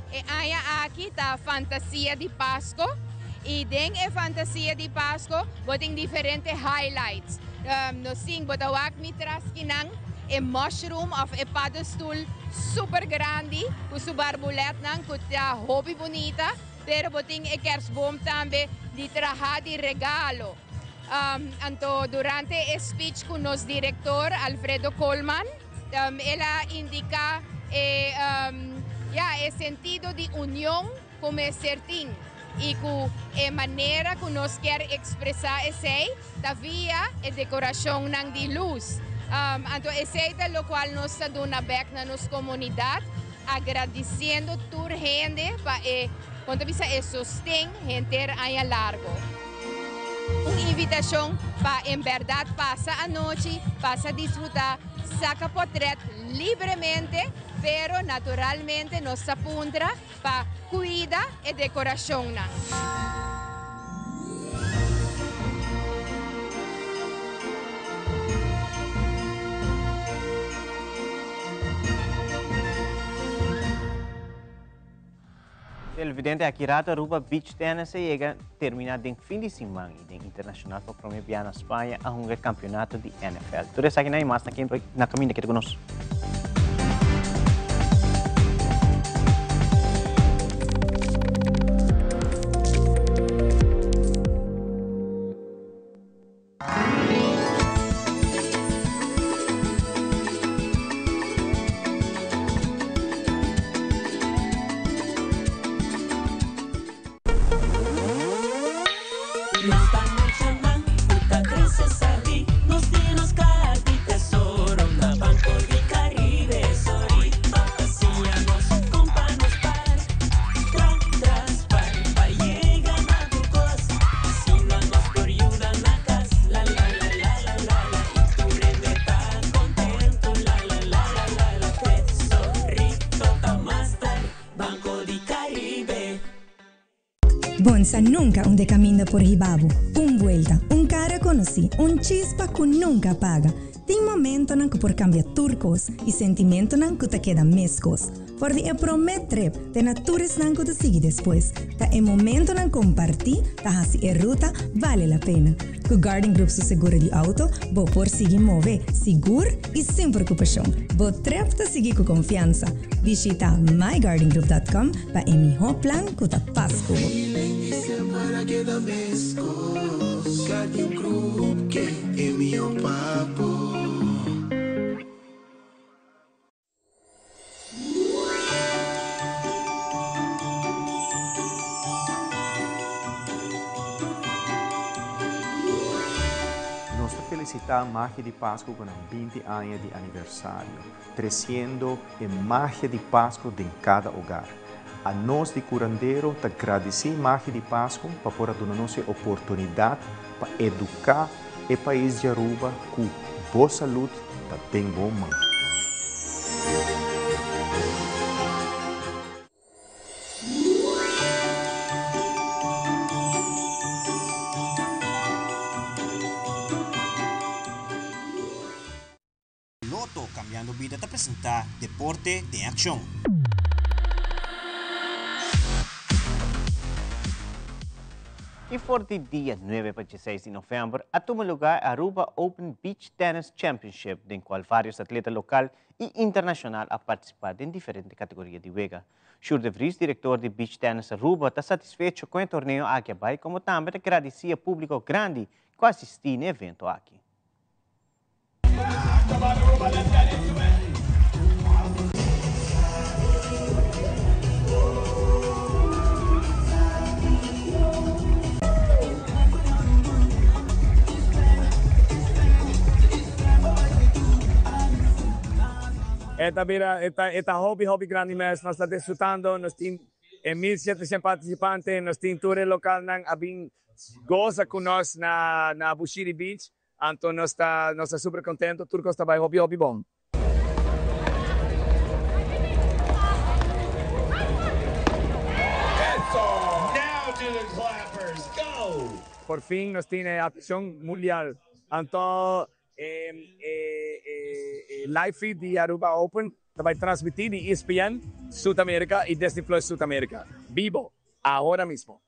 Speaker 3: aquí está Fantasia de Pascua y en la Fantasia de Pascua botan diferentes highlights. Nos sing botawak mitras kinang e mushroom of e padstool super grande, com sua barbulet com a hobby bonita, pero boting e kerstboom também de traja de regalo. Anto durante o speech com nosso diretor Alfredo Colman, ela indica o sentido de união como é certinho e com a maneira que nós quer expressar essa via e decoração de luz. Então, esse é o qual nós damos back na nossa comunidade, agradecendo toda a gente para sustento gente aí largo. Uma invitação para, em verdade, passar a noite, passar a desfrutar, saca portrait livremente, pero naturalmente nos apunta para cuidar e decoração.
Speaker 2: Televidente Akirato Aruba Beach Tennis llega termina den fin de semana e den internacional para promover na Espanha a um campeonato de NFL. Tudo isso aqui na imagem na caminho que te conosco.
Speaker 4: Bonsa nunca onde caminha por Ribabu. Vuelta, cara conocí, chispa que nunca paga. Tem momento que por cambiar turcos e sentimento que te queda mescos. Por de prometer, te natures que te sigue depois. Ta é momento compartir, ta hasi ruta vale a pena. Com Garden Group su seguro de auto, vou por seguir mover, seguro e sem preocupação. Vou trep te seguir com confiança. Visita mygardengroup.com para emitir plan que te pasco.
Speaker 15: Garden Group, que é meu papo.
Speaker 8: Nós felicitamos a Magia de Páscoa com 20 anos de aniversário, crescendo em Magia de Páscoa em cada hogar. A nós de curandeiro, te agradecer a Magia de Páscoa para poder dar-nos a oportunidade para educar o país de Aruba com boa saúde e bem bom mão.
Speaker 9: Loto Cambiando Vida te apresenta Deporte de Acción.
Speaker 2: E for de dia 9 para 16 de novembro, toma lugar a Aruba Open Beach Tennis Championship, em qual vários atletas local e internacional a participar em diferentes categorias de vega. Sjoerd de Vries, diretor de Beach Tennis Aruba, está satisfeito com o torneio aqui, como também agradecer ao público grande que assistiu no evento aqui.
Speaker 10: Esta hobby grande mes, nós estamos desfrutando, nós temos 1.700 participantes, nós temos tour local que abin goza com nós na Bushiri Beach, então nós estamos super contentos, tudo está bem, hobby bom. Por fim, nós temos a ação mundial, então live feed de Aruba Open vai transmitir de ESPN Sudamérica e Disney Plus Sudamérica. Vivo, agora mesmo.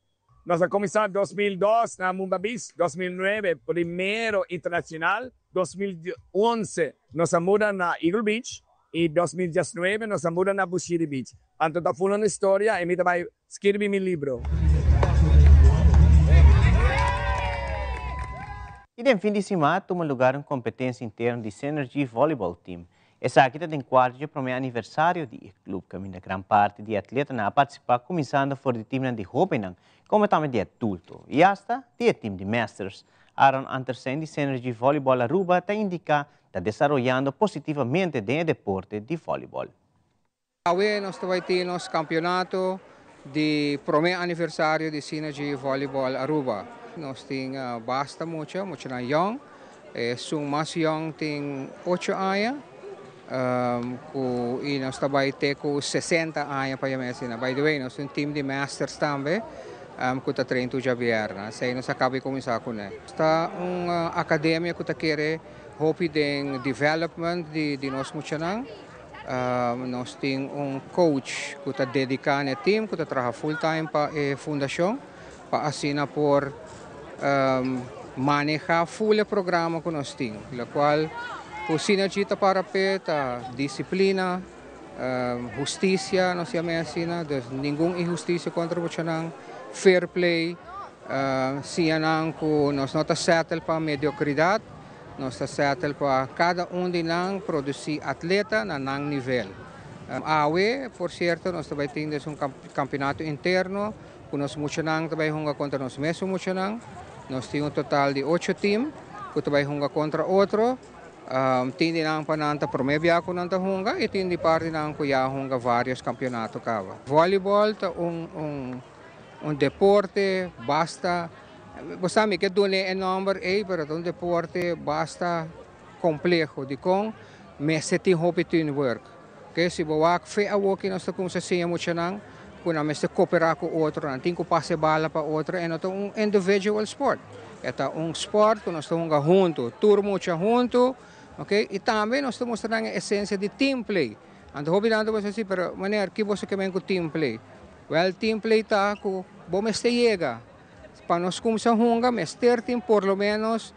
Speaker 10: Nós começamos em 2002 na Mumbai Beach, 2009 primeiro internacional, 2011 nós mudamos na Eagle Beach e 2019 nós mudamos na Bushiri Beach. Então está falando história e me vai escrever meu livro.
Speaker 2: E no fim de semana, toma lugar uma competência interna de Synergy Volleyball Team. Essa aqui tem quarto de primeiro aniversário do clube, que a grande parte de atletas a participar, começando por o time de jovens, como também de adultos. E hasta o time de Masters. Aaron Andersen de Synergy Volleyball Aruba está indicando que está desenvolvendo positivamente o deporte de voleibol.
Speaker 11: Hoje nós vamos ter nosso campeonato de primeiro aniversário de Synergy Volleyball Aruba. Nós temos basta muito na young. São mais young tem 8 anos. E nós estamos com 60 anos para a medicina. By the way, nós temos um time de Masters também. Que está treinando já vierna. Sei nós acabamos de começar com ele. Está uma academia que está querendo hope de development de nós muchanang. Nós temos coach que está dedicado ao time, que está trabalhando full-time para a fundação, para assim por manejar full o programa que nós temos, o qual o sinergia para a disciplina, justiça, nós chamamos assim, nenhuma injustiça contra o Chanang, fair play, se nós não está settle para a mediocridade, nós está settle para cada de nós produzir atleta na nang nível. AWE, por certo, nós também temos campeonato interno, que nós Muchanang também joga contra nós mesmos Muchanang. Nós temos total de 8 times, que também joga contra outro. Tindi nang pananta promebia ko nanta hunga, e tindi parte nang kuya hunga vários campeonatos kava. Volleyball ta deporte basta. Você me que dune é number 8, pero um deporte basta complexo de com messe tem hope to work. Que se boak fe a walking nós como se senha muito nang, kuna messe cooperar com outro, não tem que passe bala para outro, é não individual sport. É sport que nós estamos junto, turmo junto, ok? E também nós estamos mostrando a essência de team play. Ando hobby dando você assim, pero maneira que você quer com team play. Well, team play tá com bom meste chega. Para nós começar a jungar, mas ter por lo menos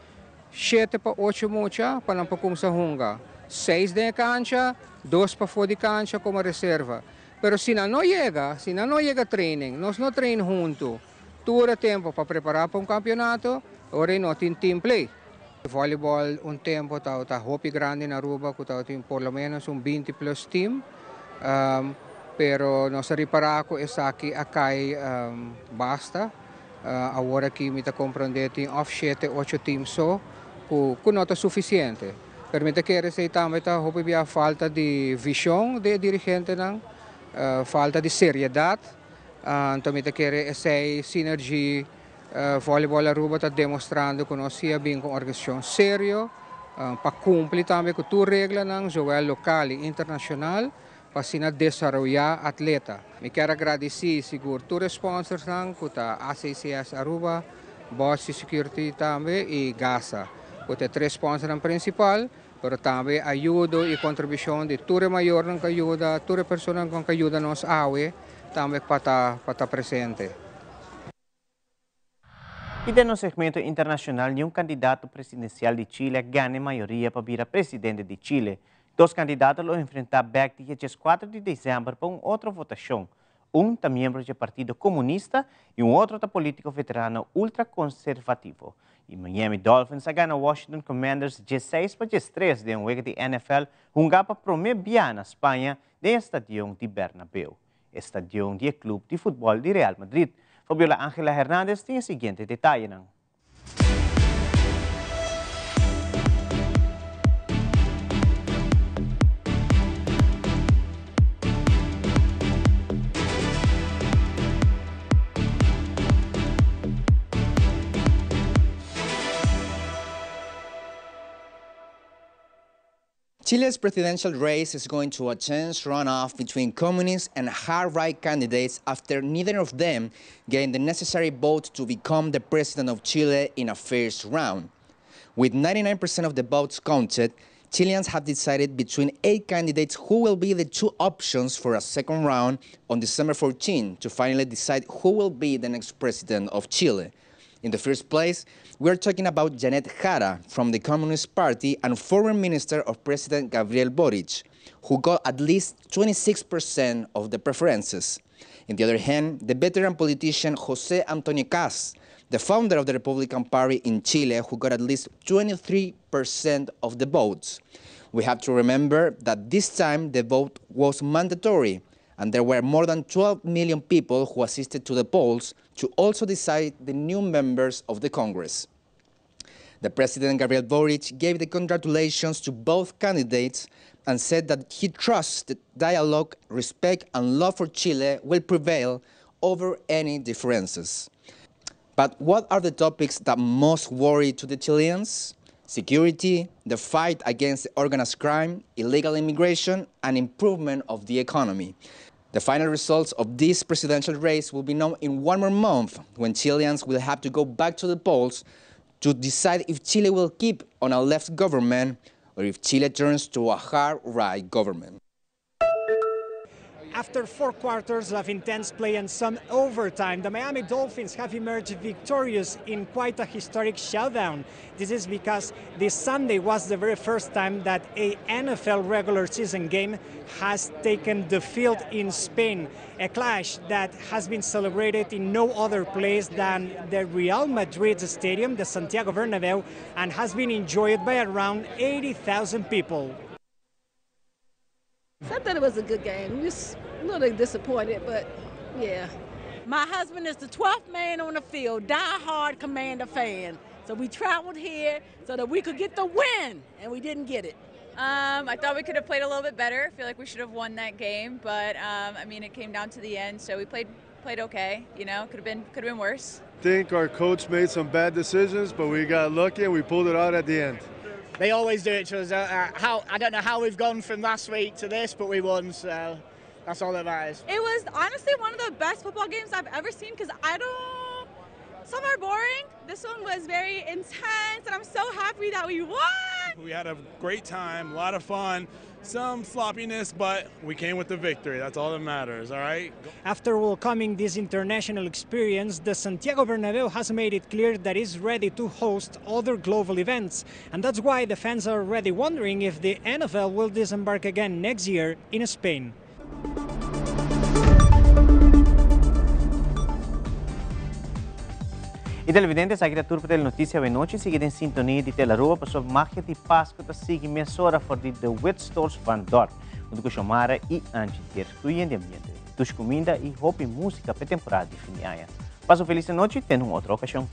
Speaker 11: 7 para 8 mucha para não começar a jungar. 6 de cancha, 2 para fora de cancha como reserva. Pero se não chega training, nós não treinamos juntos. Todo tempo para preparar para campeonato, ora não tem team play. Voleibol tempo está hopi grande na Aruba, que tem por lo menos 20 plus team. Pero nós reparar que essa aqui basta. Agora que me está compreendendo tem 7-8 teams só, que não está suficiente. Permite que esse também está hopi a falta de visão de dirigente, falta de seriedade. Então me que essa sinergia voleibol Aruba está demonstrando que nós é bem com organização séria, para cumprir também com todas as regras local e internacional, para assim desenvolver atleta. Me quero agradecer seguro todos os sponsors que a ACCS Aruba, Bosch Security também e GASA. Que é 3 sponsors principal, mas também ajuda e contribuição de toda maior que ajuda, toda pessoa que ajuda nos AWE, também para estar presente.
Speaker 2: E no segmento internacional, nenhum candidato presidencial de Chile ganha maioria para vir a presidente de Chile. 2 candidatos vão enfrentar back dia 4 de dezembro para uma outra votação. Um está membro do Partido Comunista e outro está político veterano ultraconservativo. E Miami Dolphins ganha Washington Commanders 16 para 3 de jogo de NFL, jogar para prometer na Espanha no Estadio de Bernabéu, estadio do clube de futebol de Real Madrid. Fabiola Ángela Hernández tem o seguinte detalhe.
Speaker 13: Chile's presidential race is going to a tense runoff between communist and hard-right candidates after neither of them gained the necessary vote to become the president of Chile in a first round. With 99% of the votes counted, Chileans have decided between 8 candidates who will be the 2 options for a second round on December 14 to finally decide who will be the next president of Chile. In the first place, we're talking about Janet Jara from the Communist Party and former Minister of President Gabriel Boric, who got at least 26% of the preferences. On the other hand, the veteran politician José Antonio Kast, the founder of the Republican Party in Chile, who got at least 23% of the votes. We have to remember that this time the vote was mandatory, and there were more than 12 million people who assisted to the polls to also decide the new members of the Congress. The President Gabriel Boric gave the congratulations to both candidates and said that he trusts that dialogue, respect, and love for Chile will prevail over any differences. But what are the topics that most worry to the Chileans? Security, the fight against organized crime, illegal immigration, and improvement of the economy. The final results of this presidential race will be known in 1 more month, when Chileans will have to go back to the polls to decide if Chile will keep on a left government or if Chile turns to a hard right government.
Speaker 16: After 4 quarters of intense play and some overtime, the Miami Dolphins have emerged victorious in quite a historic showdown. This is because this Sunday was the very first time that a NFL regular season game has taken the field in Spain, a clash that has been celebrated in no other place than the Real Madrid stadium, the Santiago Bernabeu, and has been enjoyed by around 80,000 people.
Speaker 17: I thought it was a good game. Just a little disappointed, but yeah.
Speaker 18: My husband is the 12th man on the field, die-hard Commander fan. So we traveled here so that we could get the win, and we didn't get it.
Speaker 19: I thought we could have played a little bit better. I feel like we should have won that game, but I mean, it came down to the end, so we played okay. You know, could have been worse.
Speaker 20: I think our coach made some bad decisions, but we got lucky and we pulled it out at the end.
Speaker 21: They always do it to us. I don't know how we've gone from last week to this, but we won, so that's all that matters.
Speaker 27: It was honestly one of the best football games I've ever seen because some are boring. This one was very intense, and I'm so happy that we won.
Speaker 28: We had a great time, a lot of fun, some sloppiness, but we came with the victory. That's all that matters, all right?
Speaker 16: After welcoming this international experience, the Santiago Bernabeu has made it clear that it's ready to host other global events. And that's why the fans are already wondering if the NFL will disembark again next year in Spain.
Speaker 2: E televidentes, aqui da turma da notícia de noite, siga em sintonia de Telaroa para sua marca de Páscoa, que siga emissora for de The Wit Stores Van Dorp, onde que chamara e antes ter fluindo ambiente, tus comida e roupa e música para temporada de fim de ano. Passe uma feliz noite e até uma outra ocasião.